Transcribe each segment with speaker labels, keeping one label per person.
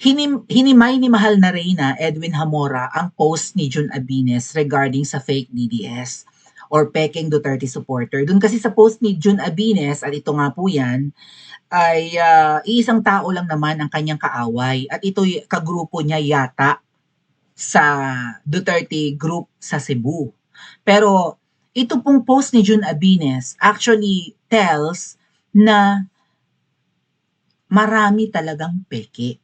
Speaker 1: Hinimay ni Mahal na Reyna, Edwin Hamora, ang post ni Jun Abines regarding sa fake DDS or peking Duterte supporter. Doon kasi sa post ni Jun Abines, at ito nga po yan, ay iisang tao lang naman ang kanyang kaaway. At ito kagrupo niya yata sa Duterte group sa Cebu. Pero ito pong post ni Jun Abines actually tells na marami talagang peke.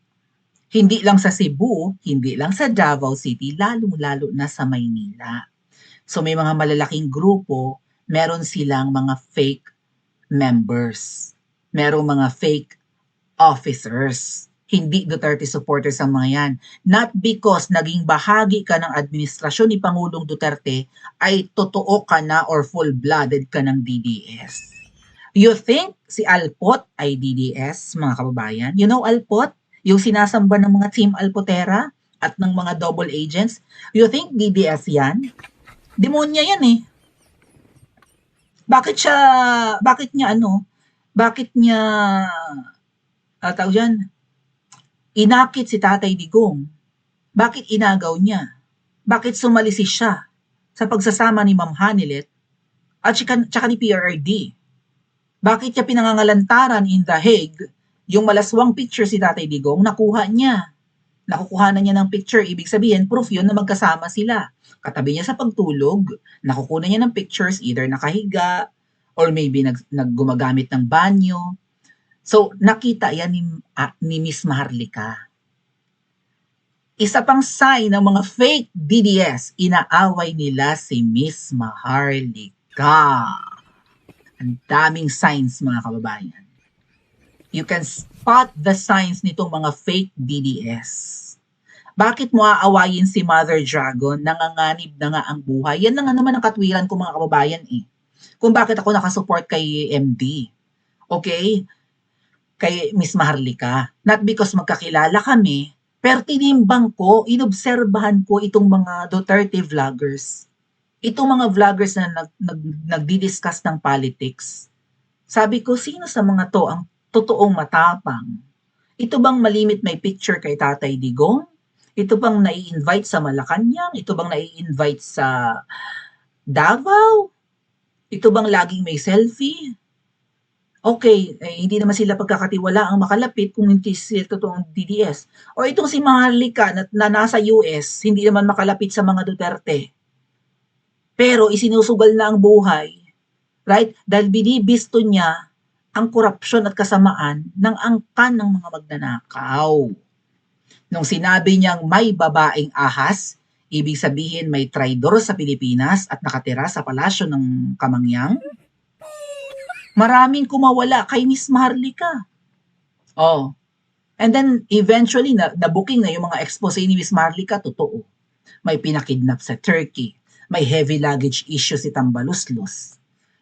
Speaker 1: Hindi lang sa Cebu, hindi lang sa Davao City, lalo-lalo na sa Maynila. So may mga malalaking grupo, meron silang mga fake members. Merong mga fake officers. Hindi Duterte supporters ang mga yan. Not because naging bahagi ka ng administrasyon ni Pangulong Duterte ay totoo ka na or full-blooded ka ng DDS. You think si Alpot ay DDS, mga kababayan? You know Alpot? Yung sinasamba ng mga Team Alpotera at ng mga double agents? You think DDS yan? Demonya yan eh. Bakit niya tawag dyan, inakit si Tatay Digong? Bakit inagaw niya? Bakit sumalisi siya sa pagsasama ni Ma'am Hanilet at tsaka ni PRRD? Bakit niya pinangangalantaran in The Hague yung malaswang picture si Tatay Digong, nakuha niya. Nakukuha na niya ng picture, ibig sabihin, proof yun na magkasama sila. Katabi niya sa pagtulog, nakukuha niya ng pictures, either nakahiga, or maybe naggumagamit ng banyo. So, nakita yan ni Miss Maharlika. Isa pang sign ng mga fake DDS, inaaway nila si Miss Maharlika. Ang daming signs, mga kababayan. You can spot the signs nitong mga fake DDS. Bakit mo aawayin si Mother Dragon? Nanganganib na nga ang buhay. Yan na nga naman ang katwiran ko, mga kababayan eh. Kung bakit ako nakasupport kay MD. Okay? Kay Miss Maharlika. Not because magkakilala kami, pero tinimbang ko, inobserbahan ko itong mga Duterte vloggers. Itong mga vloggers na nagdi-discuss ng politics. Sabi ko, sino sa mga to ang totoong matapang? Ito bang malimit may picture kay Tatay Digong? Ito bang nai-invite sa Malacanang? Ito bang nai-invite sa Davao? Ito bang laging may selfie? Okay, hindi naman sila pagkakatiwala ang makalapit kung hindi sila totoong DDS. O itong si Maharlika na nasa US, hindi naman makalapit sa mga Duterte. Pero isinusugal na ang buhay, right? Dahil binibisto niya ang korupsyon at kasamaan ng angkan ng mga magnanakaw. Nung sinabi niyang may babaeng ahas, ibig sabihin may traidor sa Pilipinas at nakatira sa palasyo ng Kamangyang, maraming kumawala kay Miss Maharlika. Oh. And then eventually na-booking na yung mga expose ni Miss Maharlika, totoo. May pinakidnap sa Turkey, may heavy luggage issue si Tambaluslos.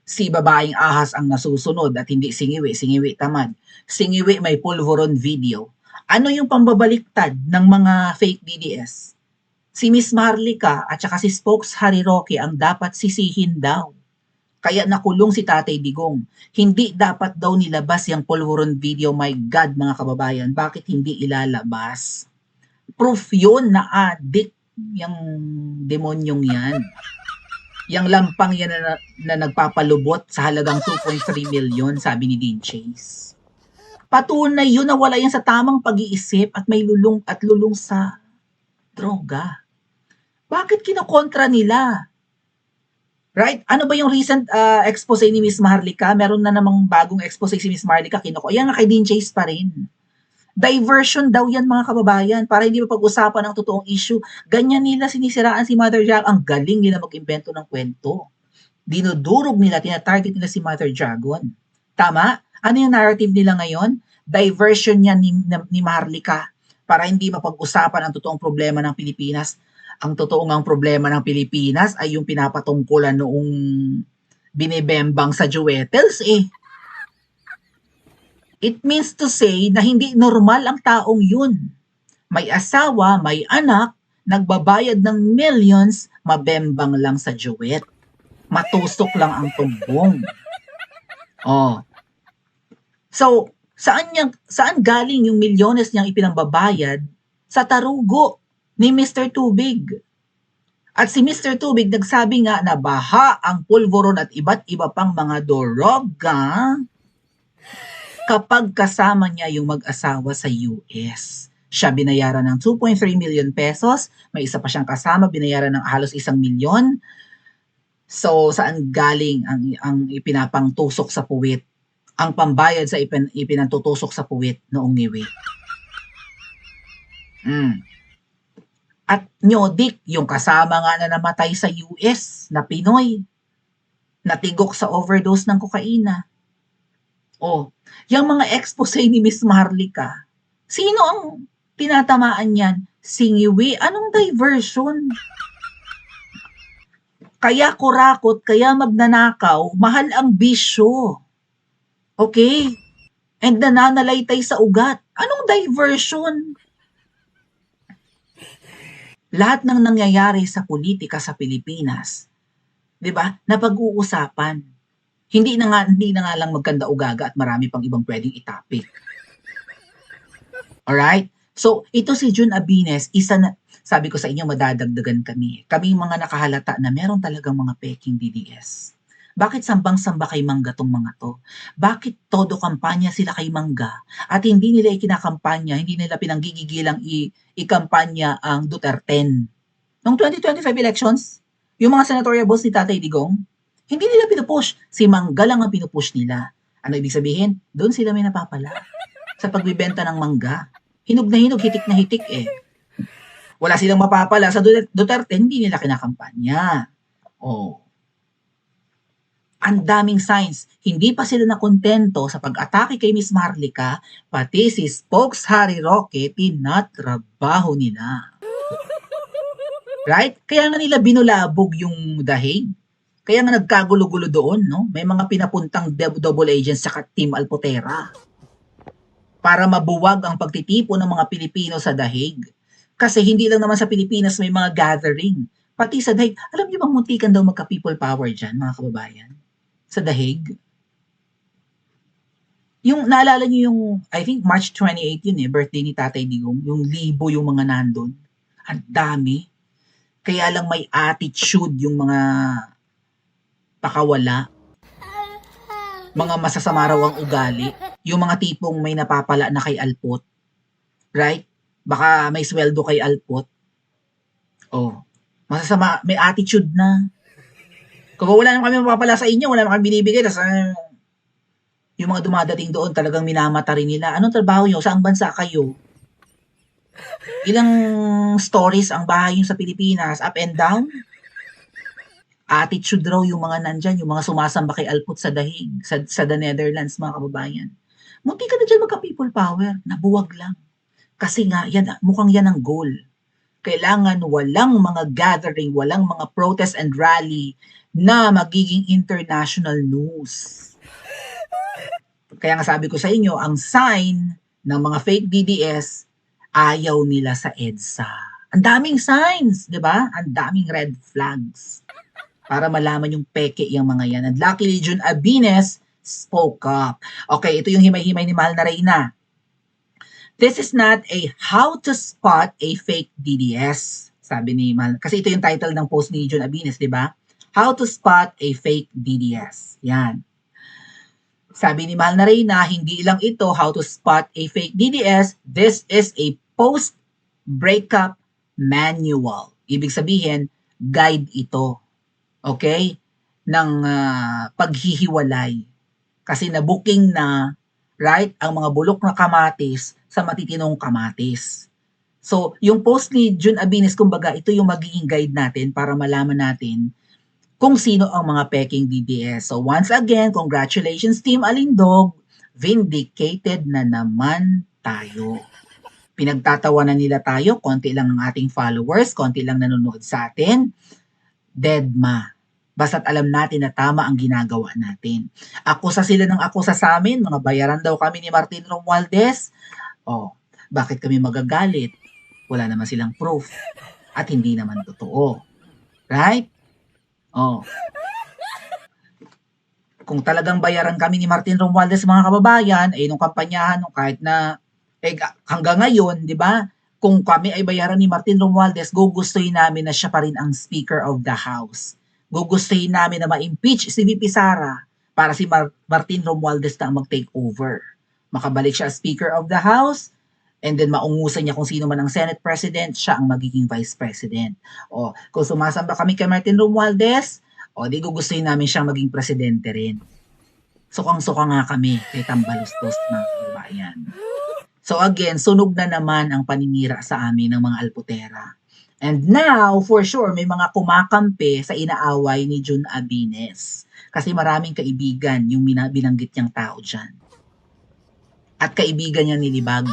Speaker 1: Si babaeng ahas ang nasusunod at hindi singiwi tamad. Singiwi may pulveron video. Ano yung pambabaliktad ng mga fake DDS? Si Miss Maharlika at saka si Spokes Harry Roque ang dapat sisihin daw. Kaya nakulong si Tatay Digong. Hindi dapat daw nilabas yung pulveron video. My God, mga kababayan, bakit hindi ilalabas? Proof yun na addict yung demonyong yan. Yang lampang yan na nagpapalubot sa halagang 2.3 million, sabi ni Dean Chase. Patunay yun na wala yan sa tamang pag-iisip at may lulong sa droga. Bakit kinokontra nila? Right? Ano ba yung recent expose ni Miss Maharlika? Meron na namang bagong expose si Miss Maharlika. Yan na kay Dean Chase pa rin. Diversion daw yan, mga kababayan, para hindi mapag-usapan ang totoong issue. Ganyan nila sinisiraan si Mother Dragon. Ang galing nila mag-imbento ng kwento. Dinudurog nila, tinatarget nila si Mother Dragon. Tama? Ano yung narrative nila ngayon? Diversion yan ni Maharlika para hindi mapag-usapan ang totoong problema ng Pilipinas. Ang totoong ang problema ng Pilipinas ay yung pinapatungkulan noong binibembang sa Jewetels eh. It means to say na hindi normal ang taong yun. May asawa, may anak, nagbabayad ng millions, mabembang lang sa duet. Matusok lang ang tumbong. Oh. So, Saan galing yung milyones niyang ipinambabayad sa tarugo ni Mr. Tubig? At si Mr. Tubig nagsabi nga na baha ang pulveron at iba't iba pang mga droga kapag kasama niya yung mag-asawa sa US. Siya binayaran ng 2.3 million pesos, may isa pa siyang kasama binayaran ng halos 1 milyon. So saan galing ang ipinapangtusok sa puwit? Ang pambayad sa ipinantutusok sa puwit noong niwi. At Nyodik, yung kasama nga na namatay sa US na Pinoy, natigok sa overdose ng kokaina. Yung mga expose ni Miss Maharlika, sino ang tinatamaan niyan? Singiwi, anong diversion? Kaya kurakot, kaya magnanakaw, mahal ang bisyo. Okay? And nananalaytay sa ugat. Anong diversion? Lahat ng nangyayari sa politika sa Pilipinas, 'di ba? Napag-uusapan. Hindi na nga lang magkanda-ugaga at marami pang ibang pwedeng itapik. Alright? So, ito si Jun Abines, sabi ko sa inyo, madadagdagan kami. Kaming mga nakahalata na meron talagang mga peking DDS. Bakit sambang-samba kay Mangga tong mga to? Bakit todo kampanya sila kay Mangga at hindi nila ikinakampanya, hindi nila pinanggigigilang ikampanya ang Duterten? Noong 2025 elections, yung mga senatorial balls ni Tatay Digong, hindi nila pinupush. Si Mangga lang ang pinupush nila. Ano ibig sabihin? Doon sila may napapala. Sa pagbibenta ng mangga. Hinog na hinog, hitik na hitik eh. Wala silang mapapala sa Duterte, hindi nila kinakampanya. Ang daming signs. Hindi pa sila nakontento sa pag-atake kay Miss Maharlika, pati si Spokes Harry Roque, tinatrabaho nila. Right? Kaya nga nila binulabog yung dahig. Kaya nga nagkagulo-gulo doon, no? May mga pinapuntang double agents sa Team Alpotera para mabuwag ang pagtitipo ng mga Pilipino sa dahig. Kasi hindi lang naman sa Pilipinas may mga gathering. Pati sa dahig. Alam niyo bang muntikan daw magka-people power dyan, mga kababayan? Sa dahig. Yung, naalala niyo yung, I think March 28 yun eh, birthday ni Tatay Digong. Yung libo yung mga nandun. Ang dami. Kaya lang may attitude yung mga pakawala. Mga masasama raw ang ugali. Yung mga tipong may napapala na kay Alpot. Right? Baka may sweldo kay Alpot. Masasama, may attitude na. Kung wala naman kami mapapala sa inyo, wala naman kami binibigay, tapos yung mga dumadating doon talagang minamata rin nila. Anong trabaho nyo? Saang bansa kayo? Ilang stories ang bahay nyo sa Pilipinas? Up and down? Attitude raw yung mga nandyan, yung mga sumasamba kay Alput sa dahig, sa the Netherlands, mga kababayan. Munti ka na dyan magka-people power, nabuwag lang. Kasi nga, mukhang yan ang goal. Kailangan walang mga gathering, walang mga protest and rally na magiging international news. Kaya nga sabi ko sa inyo, ang sign ng mga fake DDS, ayaw nila sa EDSA. Ang daming signs, di ba? Ang daming red flags. Para malaman yung peke yung mga yan. And luckily, Jun Abines spoke up. Okay, ito yung himay-himay ni Mahal na Reyna. This is not a how to spot a fake DDS. Sabi ni Mahal. Kasi ito yung title ng post ni Jun Abines, di ba? How to spot a fake DDS. Yan. Sabi ni Mahal na Reyna, hindi lang ito how to spot a fake DDS. This is a post-breakup manual. Ibig sabihin, guide ito. Okay? Ng paghihiwalay. Kasi na-booking na, right, ang mga bulok na kamatis sa matitinong kamatis. So, yung post ni Jun Abines, kumbaga, ito yung magiging guide natin para malaman natin kung sino ang mga peking DDS. So, once again, congratulations Team Alindog, vindicated na naman tayo. Pinagtatawanan nila tayo, konti lang ang ating followers, konti lang nanonood sa atin. Deadma. Basta't alam natin na tama ang ginagawa natin. Akusa sila ng akusa sa amin, mga bayaran daw kami ni Martin Romualdez. Bakit kami magagalit? Wala naman silang proof. At hindi naman totoo. Right? Kung talagang bayaran kami ni Martin Romualdez mga kababayan, nung kampanyahan, nung kahit na hanggang ngayon, di ba? Kung kami ay bayaran ni Martin Romualdez, gugustuhin namin na siya pa rin ang Speaker of the House. Gugustuhin namin na ma-impeach si VP Sara para si Martin Romualdez na ang mag-take over. Makabalik siya as Speaker of the House, and then maungusan niya kung sino man ang Senate President, siya ang magiging Vice President. O, kung sumasamba kami kay Martin Romualdez, di gugustuhin namin siyang maging presidente rin. Sukang-suka nga kami kay Tambalustos mga kababayan. So again, sunog na naman ang paninira sa amin ng mga alputera. And now, for sure, may mga kumakampi sa inaaway ni Jun Abines. Kasi maraming kaibigan yung binanggit niyang tao dyan. At kaibigan niya ni Libag.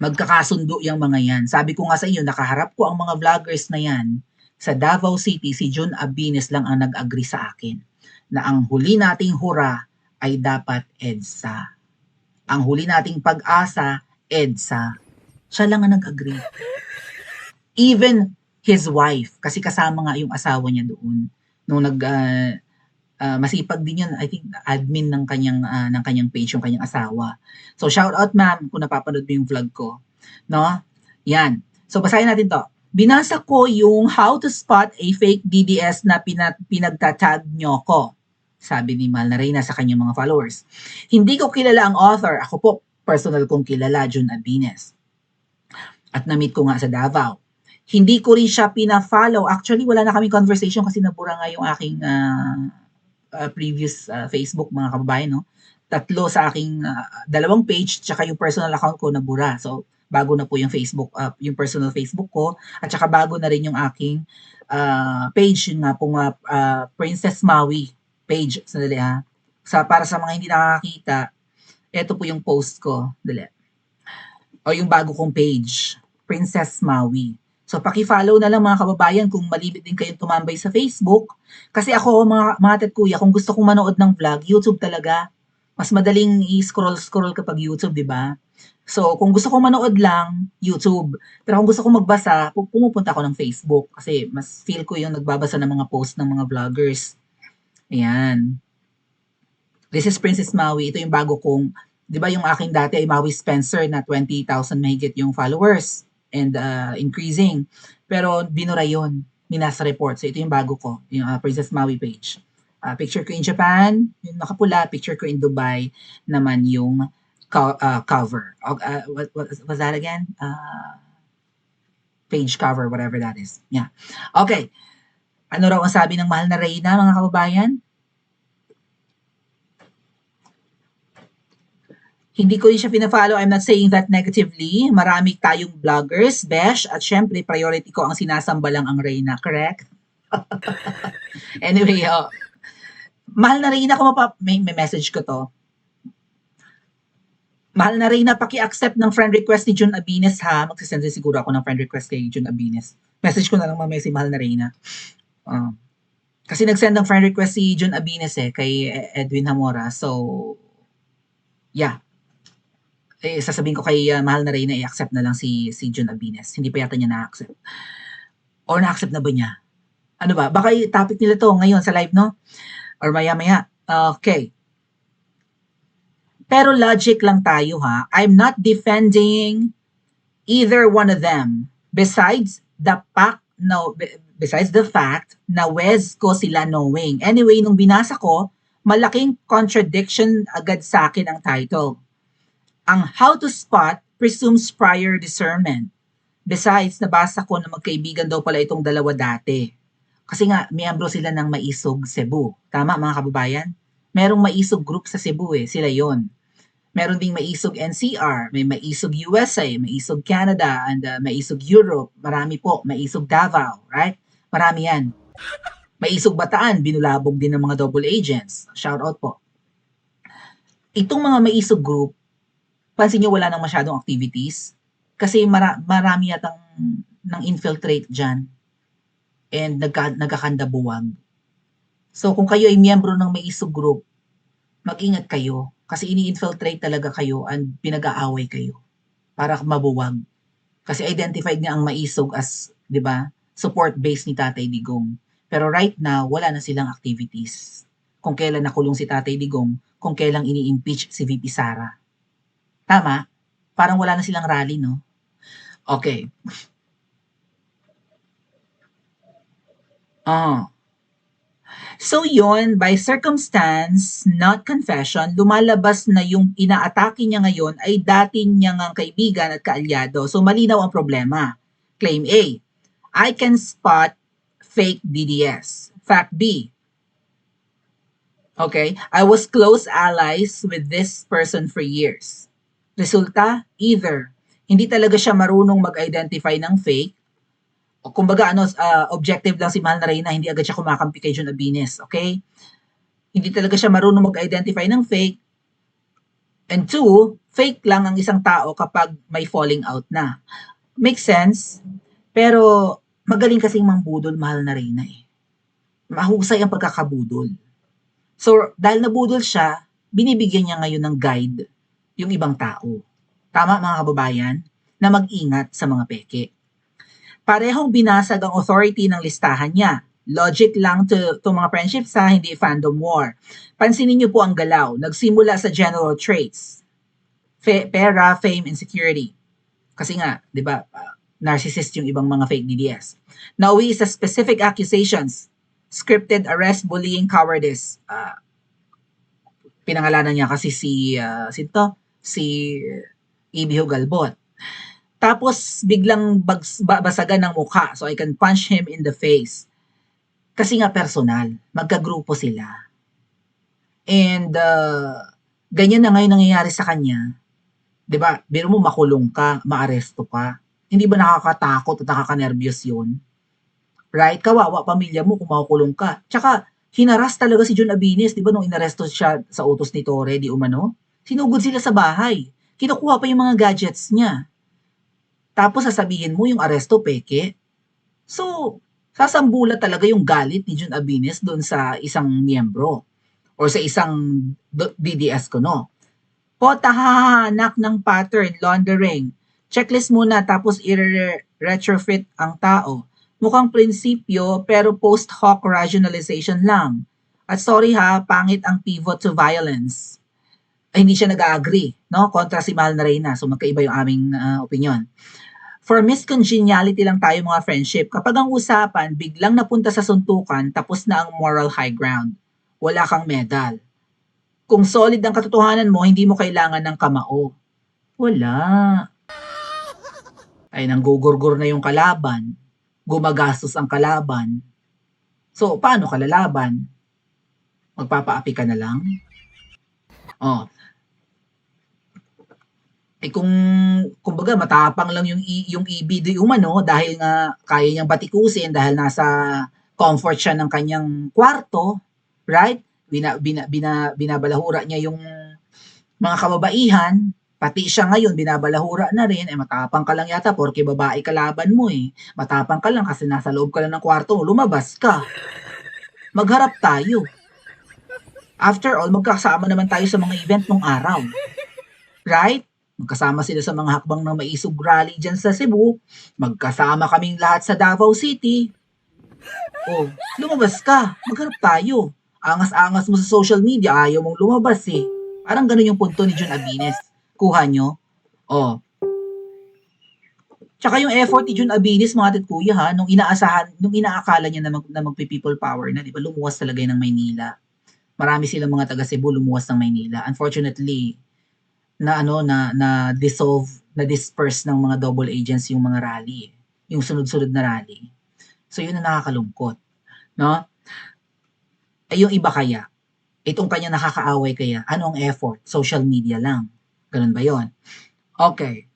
Speaker 1: Magkakasundo yung mga yan. Sabi ko nga sa iyo, nakaharap ko ang mga vloggers na yan. Sa Davao City, si Jun Abines lang ang nag-agree sa akin na ang huli nating hura ay dapat EDSA. Ang huli nating pag-asa, EDSA. Siya lang ang nag-agree. Even his wife, kasi kasama nga yung asawa niya doon. Nung masipag din yun, I think admin ng kanyang page, yung kanyang asawa. So shout out ma'am kung napapanood mo yung vlog ko. No? Yan. So basahin natin to. Binasa ko yung how to spot a fake DDS na pinagtatag nyo ko. Sabi ni Mahal na Reyna sa kanyang mga followers. Hindi ko kilala ang author. Ako po, personal kong kilala, Jun Abines. At na-meet ko nga sa Davao. Hindi ko rin siya pina-follow. Actually, wala na kaming conversation kasi nabura nga yung aking previous Facebook, mga kababayan. No? 3 sa aking 2 page, tsaka yung personal account ko nabura. So, bago na po yung Facebook, yung personal Facebook ko, at saka bago na rin yung aking page, yun nga pong Princess Maui page. Sandali ha. Para sa mga hindi nakakita, ito po yung post ko. Dali. O yung bago kong page, Princess Maui. So, paki-follow na lang mga kababayan kung malibit din kayong tumambay sa Facebook. Kasi ako, mga tatkuya, kung gusto kong manood ng vlog, YouTube talaga. Mas madaling i-scroll kapag YouTube, di ba? So, kung gusto kong manood lang, YouTube. Pero kung gusto kong magbasa, pumupunta ako ng Facebook. Kasi mas feel ko yung nagbabasa ng mga post ng mga vloggers. Ayan. This is Princess Maui. Ito yung bago kong, di ba yung aking dati ay Maui Spencer na 20,000 mahigit yung followers. And increasing. Pero binura yun. Minasa report. So ito yung bago ko. Yung Princess Maui page. Picture ko in Japan. Yung nakapula. Picture ko in Dubai. Naman yung cover. What was that again? Page cover, whatever that is. Yeah. Okay. Ano raw ang sabi ng Mahal na Reyna, mga kababayan? Hindi ko rin siya pina-follow. I'm not saying that negatively. Marami tayong vloggers, besh, at syempre, priority ko ang sinasamba lang ang Reyna. Correct? Anyway, Mahal na Reyna, kung may message ko to. Mahal na Reyna, paki-accept ng friend request ni Jun Abines ha. Magsisend siguro ako ng friend request kay Jun Abines. Message ko na lang mamaya si Mahal na Reyna. Kasi nag-send ng friend request si Jun Abines kay Edwin Hamora. So, yeah. Sasabihin ko kay Mahal na Reyna, i-accept na lang si Jun Abines. Hindi pa yata niya na-accept. Or na-accept na ba niya? Ano ba? Baka topic nila to ngayon sa live, no? Or maya-maya. Okay. Pero logic lang tayo ha. I'm not defending either one of them. Besides the fact na Wes ko sila knowing. Anyway, nung binasa ko, malaking contradiction agad sa akin ang title. Ang how to spot presumes prior discernment. Besides, nabasa ko na magkaibigan daw pala itong dalawa dati. Kasi nga, miyembro sila ng Maisog Cebu. Tama mga kababayan? Merong Maisog group sa Cebu sila yon. Meron ding Maisog NCR, may Maisog USA, Maisog Canada, and Maisog Europe. Marami po, Maisog Davao, right? Marami yan. Maisog Bataan, binulabog din ng mga double agents. Shout out po. Itong mga Maisog group, pansin nyo wala nang masyadong activities kasi marami yatang nang infiltrate dyan and nagkakandabuwag. So kung kayo ay miyembro ng Maisog group, mag-ingat kayo kasi ini-infiltrate talaga kayo and pinag-aaway kayo para mabuwag. Kasi identified nga ang Maisog as, di ba, support base ni Tatay Digong. Pero right now, wala na silang activities. kung kailan nakulong si Tatay Digong, kung kailan ini-impeach si VP Sara. Tama? Parang wala na silang rally, no? Okay. So yon, by circumstance, not confession, lumalabas na yung inaatake niya ngayon ay dati niyang kaibigan at kaalyado. So malinaw ang problema. Claim A, I can spot fake DDS. Fact B, okay, I was close allies with this person for years. Resulta, either hindi talaga siya marunong mag-identify ng fake, o kumbaga objective lang si Mahal na Reyna, hindi agad siya kumakampi kay Jun Abines, okay? Hindi talaga siya marunong mag-identify ng fake. And two, fake lang ang isang tao kapag may falling out na. Makes sense? Pero magaling kasing mangbudol Mahal na Reyna eh. Mahusay ang pagkakabudol. So, dahil nabudol siya, binibigyan niya ngayon ng guide yung ibang tao. Tama mga kababayan? Na mag-ingat sa mga peke. Parehong binasag ang authority ng listahan niya. Logic lang to mga friendships ha, hindi fandom war. Pansinin niyo po ang galaw. Nagsimula sa general traits. Pera, fame, and security. Kasi nga, di ba, narcissist yung ibang mga fake DDS. Nauwi sa specific accusations. Scripted arrest, bullying, cowardice. Pinangalanan niya kasi si Ibiho Galbot. Tapos biglang basagan ng mukha, so I can punch him in the face. Kasi nga personal, magkagrupo sila. And ganyan na ngayon nangyayari sa kanya. 'Di ba? Biro mo makulong ka, maaresto ka. Hindi ba nakakatakot at nakakanervyos 'yun? Right? Kawawa pamilya mo kung makukulong ka. Tsaka hinaras talaga si Jun Abines, 'di ba, nung inaresto siya sa utos ni Torre di umano? Sinugod sila sa bahay. Kinukuha pa yung mga gadgets niya. Tapos sasabihin mo yung aresto peke. So, sasambula talaga yung galit ni Jun Abines doon sa isang miyembro or sa isang DDS kuno. Hahahanak ng pattern, laundering. Checklist muna tapos i-retrofit ang tao. Mukhang prinsipyo pero post hoc rationalization lang. At sorry ha, pangit ang pivot to violence. Ay, hindi siya nag-agree, no? Kontra si Mahal na Reyna. So magkaiba yung aming opinion. For miscongeniality lang tayo mga friendship. Kapag ang usapan biglang napunta sa suntukan, tapos na ang moral high ground. Wala kang medal. Kung solid ang katotohanan mo, hindi mo kailangan ng kamao. Wala. Ay, nanggugurgur na yung kalaban. Gumagastos ang kalaban. So, paano ka lalaban? Magpapaapi ka na lang? Oh. Eh kumbaga matapang lang yung EB di umano dahil nga kaya niyang batikusin dahil nasa comfort siya ng kanyang kwarto, right? Binabalahura niya yung mga kababaihan, pati siya ngayon binabalahura na rin, matapang ka lang yata porke babae kalaban mo eh. Matapang ka lang kasi nasa loob ka lang ng kwarto mo, lumabas ka. Magharap tayo. After all, magkasama naman tayo sa mga event ng araw. Right? Magkasama sila sa mga hakbang ng maisog rally dyan sa Cebu. Magkasama kaming lahat sa Davao City. Oh, lumabas ka. Magharap tayo. Angas-angas mo sa social media, ayaw mong lumabas eh. Parang ganun yung punto ni Jun Abines. Kuha nyo? Oh. Tsaka yung effort ni Jun Abines, mga tit kuya ha, nung inaakala niya na magpi-people power na, di ba, lumuwas talaga ng Maynila. Marami silang mga taga Cebu lumuwas ng Maynila. Unfortunately, na disperse ng mga double agents yung mga rally, yung sunod-sunod na rally. So yun ang nakakalungkot, no? Ay yung iba kaya, itong kanya nakakaaway kaya, ano ang effort? Social media lang. Ganun ba yon? Okay.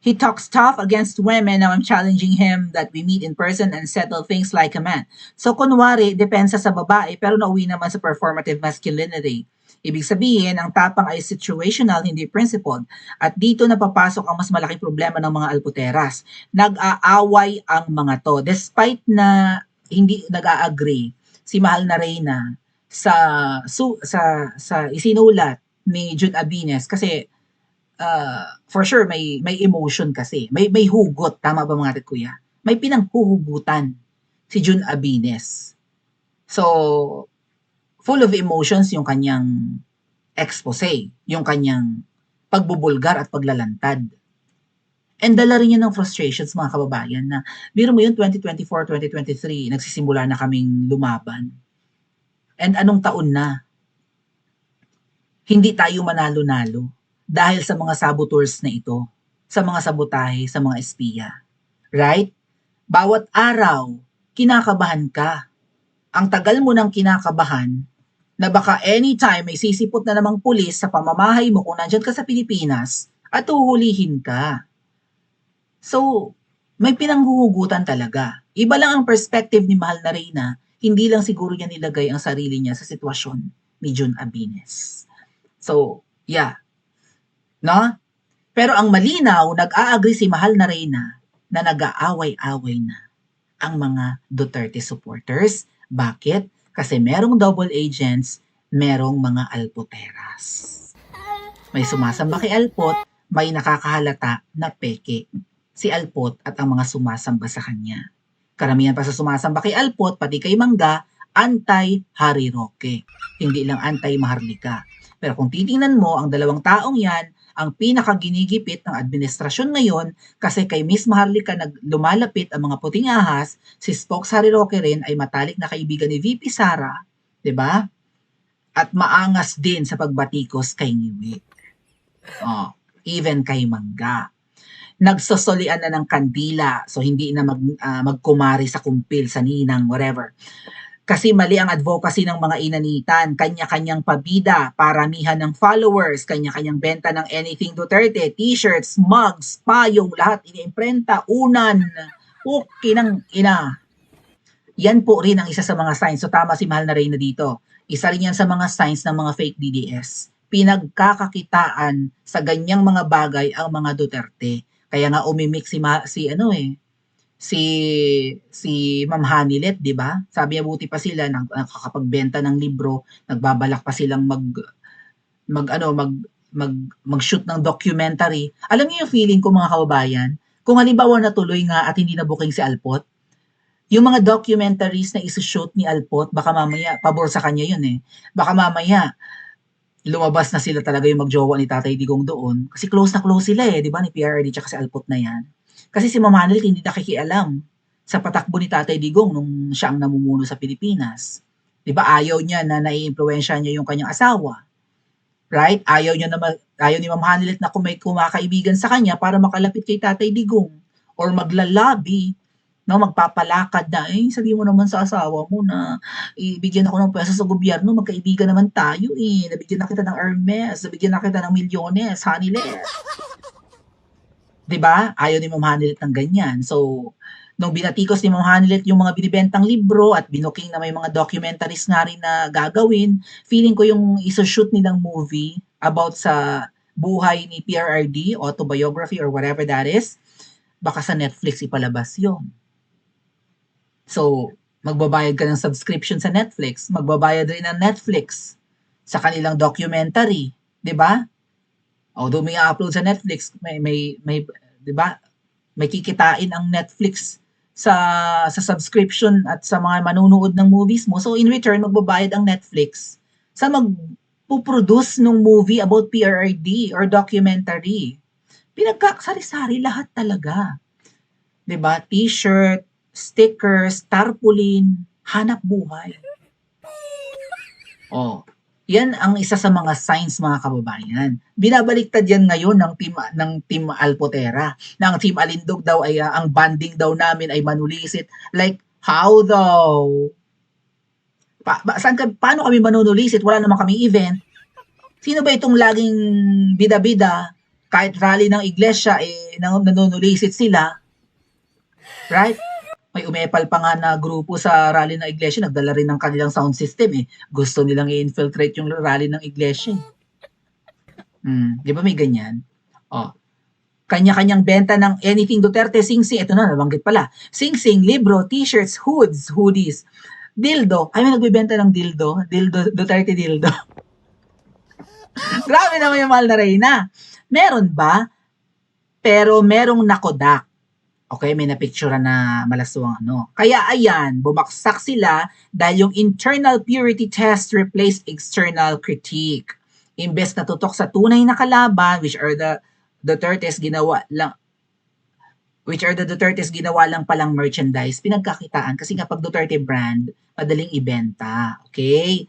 Speaker 1: He talks tough against women. Now I'm challenging him that we meet in person and settle things like a man. So kunwari, depensa sa babae pero nauwi naman sa performative masculinity. Ibig sabihin, ang tapang ay situational, hindi principled. At dito napapasok ang mas malaking problema ng mga alputeras. Nag-aaway ang mga to. Despite na hindi nag-a-agree si Mahal na Reyna sa isinulat ni Jun Abines kasi for sure may emotion kasi. May hugot, tama ba mga kuya? May pinanghuhugutan si Jun Abines. So, full of emotions yung kanyang expose, yung kanyang pagbubulgar at paglalantad. And dala rin yan ng frustrations, mga kababayan, na biro mo yun, 2024, 2023, nagsisimula na kaming lumaban. And anong taon na? Hindi tayo manalo-nalo dahil sa mga saboteurs na ito, sa mga sabotahe, sa mga espiya. Right? Bawat araw, kinakabahan ka. Ang tagal mo nang kinakabahan na baka anytime may sisipot na namang pulis sa pamamahay mo kung nandyan ka sa Pilipinas at uhulihin ka. So, may pinanghuhugutan talaga. Iba lang ang perspective ni Mahal na Reyna, hindi lang siguro niya nilagay ang sarili niya sa sitwasyon ni Jun Abines. So, yeah. No? Pero ang malinaw, nag-a-agree si Mahal na Reyna na nag-aaway-away na ang mga Duterte supporters. Bakit? Kasi merong double agents, merong mga alpoteras. May sumasamba kay Alpot, may nakakahalata na peke. Si Alpot at ang mga sumasamba sa kanya. Karamihan pa sa sumasamba kay Alpot, pati kay Mangga, anti-Harry Roque. Hindi lang anti-Maharlika. Pero kung titingnan mo, ang dalawang taong yan, ang pinakaginigipit ng administrasyon ngayon kasi kay Miss Maharlika lumalapit ang mga puting ahas, si Spokes Harry Roque rin ay matalik na kaibigan ni VP Sara, 'di ba? At maangas din sa pagbatikos kay Ngiwi. Even kay Mangga. Nagsosolian na ng kandila, so hindi na magkumari sa kumpil, sa ninang, whatever. Kasi mali ang advocacy ng mga inanitan, kanya-kanyang pabida, paramihan ng followers, kanya-kanyang benta ng anything Duterte, t-shirts, mugs, payong, lahat iniimprenta, unan, kinang ina. Yan po rin ang isa sa mga signs. So tama si Mahal na Reyna dito. Isa rin yan sa mga signs ng mga fake DDS. Pinagkakakitaan sa ganyang mga bagay ang mga Duterte. Kaya nga umimik si Ma'am Hanilet, 'di ba? Sabi niya buti pa sila nakakapagbenta ng libro, nagbabalak pa silang mag-shoot ng documentary. Alam niyo yung feeling ko, mga kababayan, kung halimbawa natuloy nga at hindi na booking si Alpot, yung mga documentaries na isushoot ni Alpot, baka mamaya, pabor sa kanya yun eh. Baka mamaya, lumabas na sila talaga yung magjowa ni Tatay Digong doon. Kasi close na close sila eh, di ba? Ni PRRD tsaka si Alpot na yan. Kasi si Ma'am Hanilet hindi nakikialam sa patakbo ni Tatay Digong nung siya ang namumuno sa Pilipinas. Di ba? Ayaw niya na nai-impluwensya niya yung kanyang asawa. Right? Ayaw ni Ma'am Hanilet na may kumakaibigan sa kanya para makalapit kay Tatay Digong or maglalabi, no, magpapalakad na, sabi mo naman sa asawa mo na ibigyan ako ng pwesto sa gobyerno, magkaibigan naman tayo nabigyan na kita ng Hermes, nabigyan na kita ng milyones, Hanilet. Diba? Ayaw ni Ma'am Hanilet ng ganyan. So, nung binatikos ni Ma'am Hanilet yung mga binibentang libro at binuking na may mga documentaries nga rin na gagawin, feeling ko yung isushoot nilang movie about sa buhay ni PRRD, autobiography or whatever that is, baka sa Netflix ipalabas yun. So, magbabayad ka ng subscription sa Netflix, magbabayad rin ng Netflix sa kanilang documentary, 'di ba? Although may upload sa Netflix, may 'di ba? May kikitain ang Netflix sa subscription at sa mga manunood ng movies mo. So in return, magbabayad ang Netflix sa magpo-produce ng movie about PRRD or documentary. Pinagkakasari-sari lahat talaga. 'Di ba? T-shirt, stickers, tarpaulin, hanap buhay. Yan ang isa sa mga signs, mga kababayan. Binabaliktad yan ngayon ng team Alpotera. Na ang team Alindog daw ay ang banding daw namin ay manulisit. Like, how though? Paano kami manunulisit? Wala naman kami event. Sino ba itong laging bida-bida? Kahit rally ng iglesia, nanunulisit sila. Right? May umepal pa nga na grupo sa rally ng iglesia, nagdala rin ng kanilang sound system Gusto nilang i-infiltrate yung rally ng iglesia. Di ba may ganyan? Kanya-kanyang benta ng anything Duterte, sing-sing, ito na, nabanggit pala. Sing-sing, libro, t-shirts, hoods, hoodies, dildo. Ay, may nagbibenta ng dildo. Duterte dildo. Grabe naman yung Mahal na Reyna. Meron ba? Pero merong nakodak. Okay, may napicturean na malaswang ano. Kaya ayan, bumaksak sila dahil yung internal purity test replaced external critique. Imbes na tutok sa tunay na kalaban, which are the Dutertes ginawa lang palang merchandise, pinagkakitaan kasi kapag Duterte brand, madaling ibenta. Okay?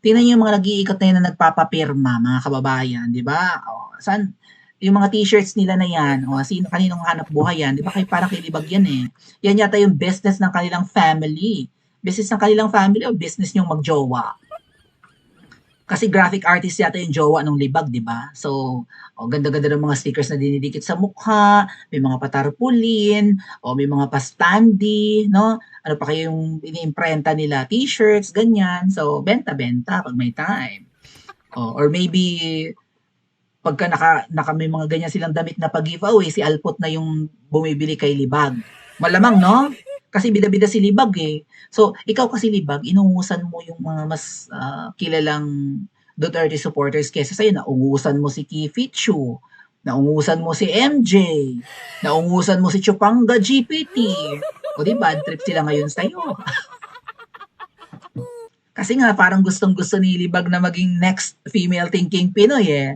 Speaker 1: Tingnan niyo yung mga nag-iikot na yun na nagpapapirma, mga kababayan, di ba? Saan, yung mga t-shirts nila na yan, kaninong hanap buhay yan, di ba? Parang kilibag yan eh. Yan yata yung business ng kanilang family. Business ng kanilang family o business niyong magjowa? Kasi graphic artist yata yung jowa ng libag, di ba? So, ganda-ganda ng mga stickers na dinidikit sa mukha, may mga patarpulin, may mga pastandi, no? Ano pa kayo yung iniimprenta nila, t-shirts, ganyan. So, benta-benta pag may time. Or maybe, pagka may mga ganyan silang damit na pag-giveaway, si Alpot na yung bumibili kay Libag. Malamang, no? Kasi bida-bida si Libag eh. So, ikaw kasi Libag, inuungusan mo yung mga mas kilalang Duterte supporters kesa sa'yo. Naungusan mo si Kifi Chu, naungusan mo si MJ, naungusan mo si Chupanga GPT. O di bad trip sila ngayon sa'yo. Kasi nga parang gustong-gusto ni Libag na maging next female thinking Pinoy eh.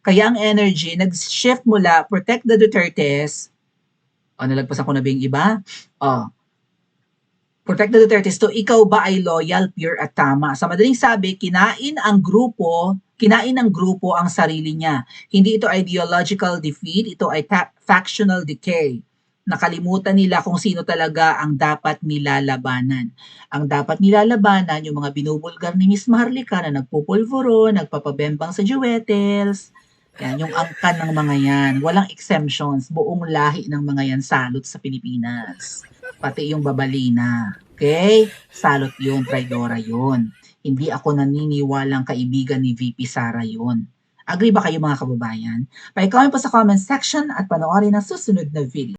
Speaker 1: Kaya ang energy nag-shift mula protect the Dutertes. Nalagpasan ko na ba yung iba? Protect the Dutertes to ikaw ba ay loyal, pure at tama? Sa madaling sabi, kinain ng grupo ang sarili niya. Hindi ito ideological defeat, ito ay factional decay. Nakalimutan nila kung sino talaga ang dapat nilalabanan. Ang dapat nilalabanan, yung mga binubulgar ni Miss Maharlika na nagpupulvuro, nagpapabembang sa jewetels, yan, yung angkan ng mga yan. Walang exemptions. Buong lahi ng mga yan salot sa Pilipinas. Pati yung babalina. Okay? Salot yun, traidora yun. Hindi ako naniniwalang kaibigan ni VP Sara yun. Agree ba kayo mga kababayan? Pa-comment po sa comment section at panoorin ang susunod na video.